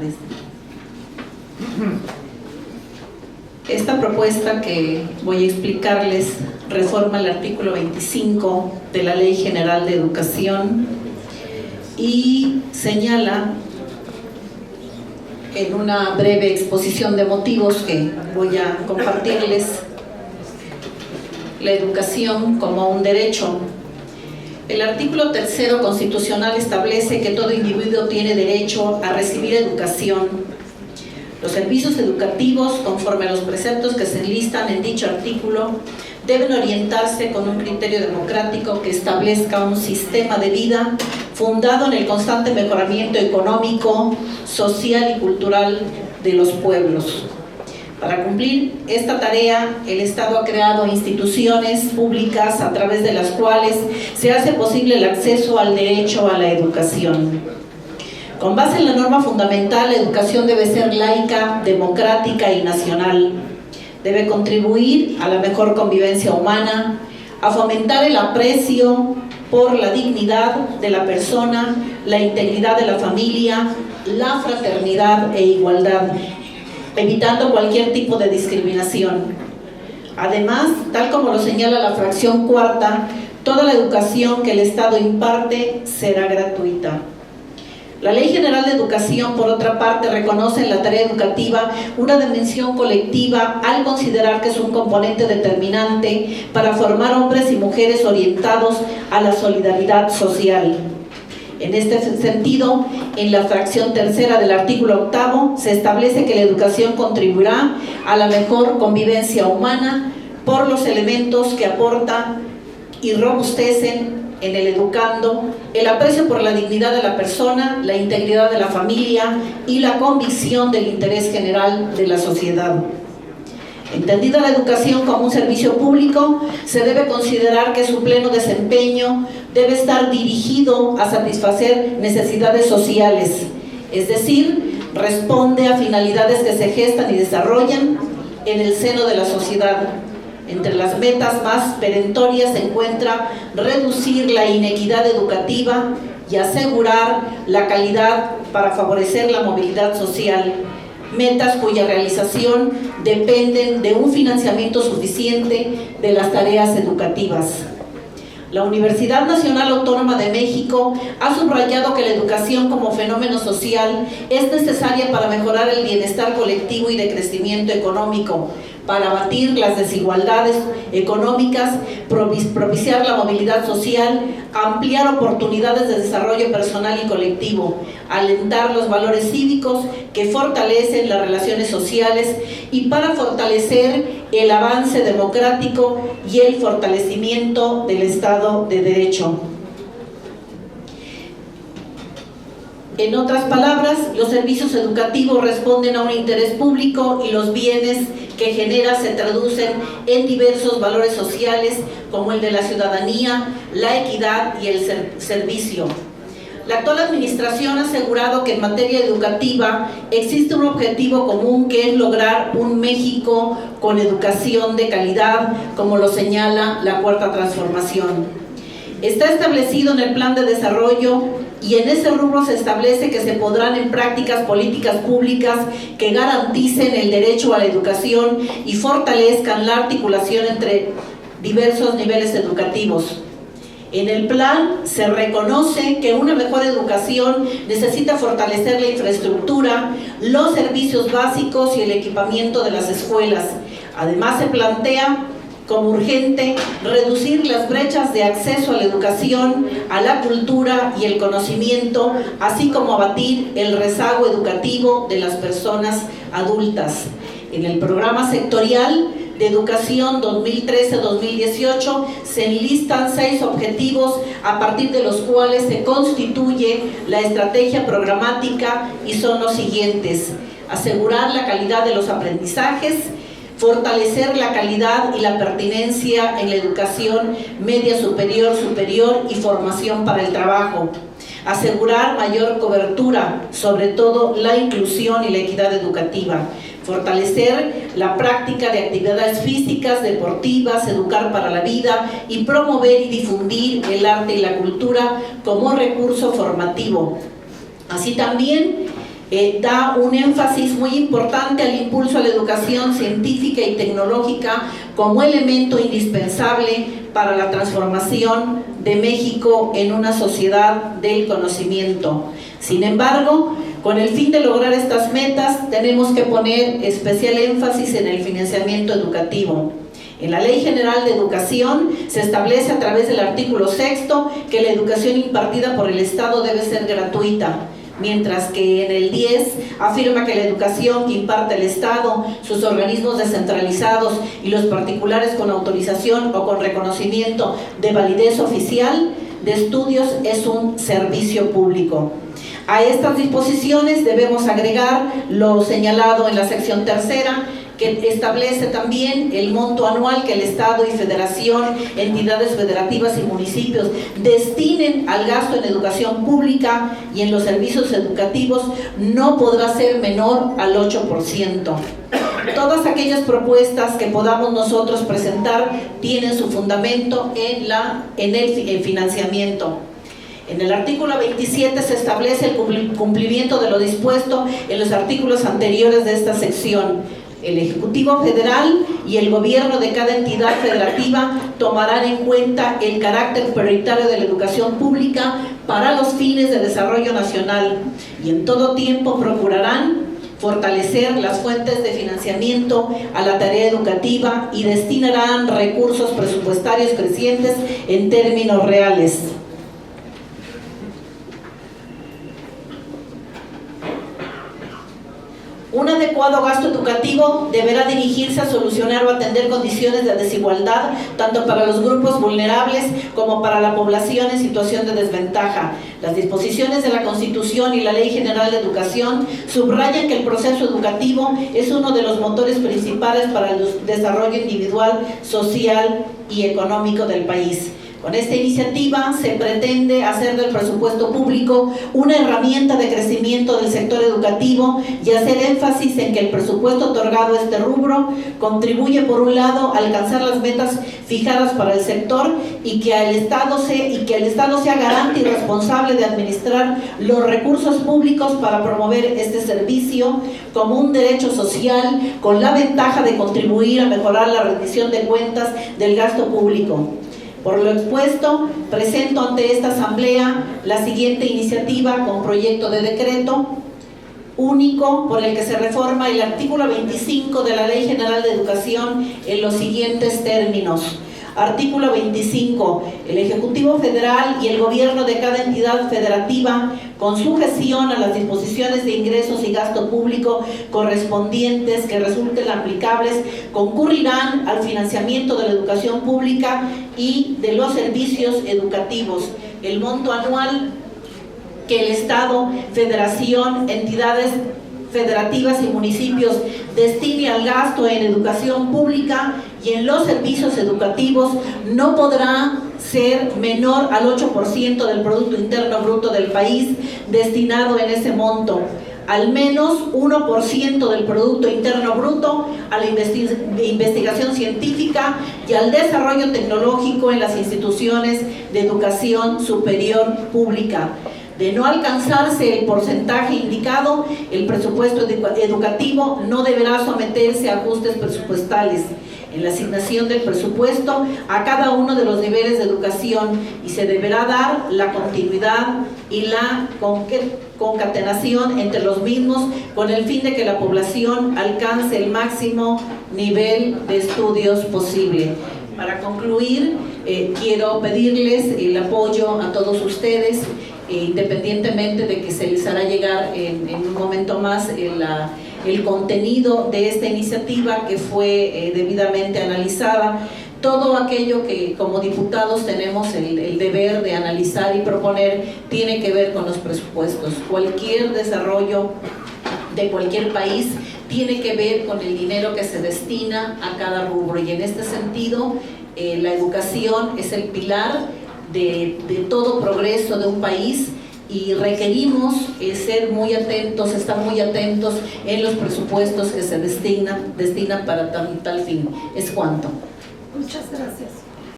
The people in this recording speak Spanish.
tardes. Esta propuesta que voy a explicarles reforma el artículo 25 de la Ley General de Educación y señala en una breve exposición de motivos que voy a compartirles la educación como un derecho. El artículo 3 constitucional establece que todo individuo tiene derecho a recibir educación. Los servicios educativos, conforme a los preceptos que se enlistan en dicho artículo, deben orientarse con un criterio democrático que establezca un sistema de vida fundado en el constante mejoramiento económico, social y cultural de los pueblos. Para cumplir esta tarea, el Estado ha creado instituciones públicas a través de las cuales se hace posible el acceso al derecho a la educación. Con base en la norma fundamental, la educación debe ser laica, democrática y nacional. Debe contribuir a la mejor convivencia humana, a fomentar el aprecio por la dignidad de la persona, la integridad de la familia, la fraternidad e igualdad, evitando cualquier tipo de discriminación. Además, tal como lo señala la fracción cuarta, toda la educación que el Estado imparte será gratuita. La Ley General de Educación, por otra parte, reconoce en la tarea educativa una dimensión colectiva al considerar que es un componente determinante para formar hombres y mujeres orientados a la solidaridad social. En este sentido, en la fracción tercera del artículo 8 se establece que la educación contribuirá a la mejor convivencia humana por los elementos que aportan y robustecen en el educando el aprecio por la dignidad de la persona, la integridad de la familia y la convicción del interés general de la sociedad. Entendida la educación como un servicio público, se debe considerar que su pleno desempeño debe estar dirigido a satisfacer necesidades sociales, es decir, responde a finalidades que se gestan y desarrollan en el seno de la sociedad. Entre las metas más perentorias se encuentra reducir la inequidad educativa y asegurar la calidad para favorecer la movilidad social, metas cuya realización dependen de un financiamiento suficiente de las tareas educativas. La Universidad Nacional Autónoma de México ha subrayado que la educación como fenómeno social es necesaria para mejorar el bienestar colectivo y de crecimiento económico, para abatir las desigualdades económicas, propiciar la movilidad social, ampliar oportunidades de desarrollo personal y colectivo, alentar los valores cívicos que fortalecen las relaciones sociales y para fortalecer el avance democrático y el fortalecimiento del Estado de Derecho. En otras palabras, los servicios educativos responden a un interés público y los bienes que genera se traducen en diversos valores sociales como el de la ciudadanía, la equidad y el servicio. La actual administración ha asegurado que en materia educativa existe un objetivo común que es lograr un México con educación de calidad, como lo señala la Cuarta Transformación. Está establecido en el Plan de Desarrollo y en ese rubro se establece que se podrán en prácticas políticas públicas que garanticen el derecho a la educación y fortalezcan la articulación entre diversos niveles educativos. En el plan se reconoce que una mejor educación necesita fortalecer la infraestructura, los servicios básicos y el equipamiento de las escuelas. Además se plantea como urgente reducir las brechas de acceso a la educación, a la cultura y el conocimiento, así como abatir el rezago educativo de las personas adultas. En el programa sectorial de educación 2013-2018 se enlistan 6 objetivos a partir de los cuales se constituye la estrategia programática y son los siguientes: asegurar la calidad de los aprendizajes, fortalecer la calidad y la pertinencia en la educación media superior y formación para el trabajo, asegurar mayor cobertura, sobre todo la inclusión y la equidad educativa, fortalecer la práctica de actividades físicas, deportivas, educar para la vida y promover y difundir el arte y la cultura como recurso formativo. Así también da un énfasis muy importante al impulso a la educación científica y tecnológica como elemento indispensable para la transformación de México en una sociedad del conocimiento. Sin embargo, con el fin de lograr estas metas, tenemos que poner especial énfasis en el financiamiento educativo. En la Ley General de Educación se establece a través del artículo 6º que la educación impartida por el Estado debe ser gratuita, mientras que en el 10 afirma que la educación que imparte el Estado, sus organismos descentralizados y los particulares con autorización o con reconocimiento de validez oficial de estudios es un servicio público. A estas disposiciones debemos agregar lo señalado en la sección 3ª, que establece también el monto anual que el Estado y Federación, entidades federativas y municipios destinen al gasto en educación pública y en los servicios educativos no podrá ser menor al 8%. Todas aquellas propuestas que podamos nosotros presentar tienen su fundamento en el financiamiento. En el artículo 27 se establece el cumplimiento de lo dispuesto en los artículos anteriores de esta sección. El Ejecutivo Federal y el gobierno de cada entidad federativa tomarán en cuenta el carácter prioritario de la educación pública para los fines de desarrollo nacional y en todo tiempo procurarán fortalecer las fuentes de financiamiento a la tarea educativa y destinarán recursos presupuestarios crecientes en términos reales. Un adecuado gasto educativo deberá dirigirse a solucionar o atender condiciones de desigualdad tanto para los grupos vulnerables como para la población en situación de desventaja. Las disposiciones de la Constitución y la Ley General de Educación subrayan que el proceso educativo es uno de los motores principales para el desarrollo individual, social y económico del país. Con esta iniciativa se pretende hacer del presupuesto público una herramienta de crecimiento del sector educativo y hacer énfasis en que el presupuesto otorgado a este rubro contribuye por un lado a alcanzar las metas fijadas para el sector y que el Estado sea garante y responsable de administrar los recursos públicos para promover este servicio como un derecho social con la ventaja de contribuir a mejorar la rendición de cuentas del gasto público. Por lo expuesto, presento ante esta Asamblea la siguiente iniciativa con proyecto de decreto único por el que se reforma el artículo 25 de la Ley General de Educación en los siguientes términos. Artículo 25. El Ejecutivo Federal y el Gobierno de cada entidad federativa, con sujeción a las disposiciones de ingresos y gasto público correspondientes que resulten aplicables, concurrirán al financiamiento de la educación pública y de los servicios educativos. El monto anual que el Estado, Federación, entidades federativas y municipios destine al gasto en educación pública y en los servicios educativos no podrá ser menor al 8% del Producto Interno Bruto del país destinado en ese monto, al menos 1% del Producto Interno Bruto a la investigación científica y al desarrollo tecnológico en las instituciones de educación superior pública. De no alcanzarse el porcentaje indicado, el presupuesto educativo no deberá someterse a ajustes presupuestales en la asignación del presupuesto a cada uno de los niveles de educación y se deberá dar la continuidad y la concatenación entre los mismos con el fin de que la población alcance el máximo nivel de estudios posible. Para concluir, quiero pedirles el apoyo a todos ustedes, independientemente de que se les hará llegar en un momento más el contenido de esta iniciativa que fue debidamente analizada. Todo aquello que como diputados tenemos el deber de analizar y proponer tiene que ver con los presupuestos. Cualquier desarrollo de cualquier país tiene que ver con el dinero que se destina a cada rubro y en este sentido la educación es el pilar de todo progreso de un país y requerimos ser muy atentos, estar muy atentos en los presupuestos que se destinan para tal fin. Es cuanto. Muchas gracias.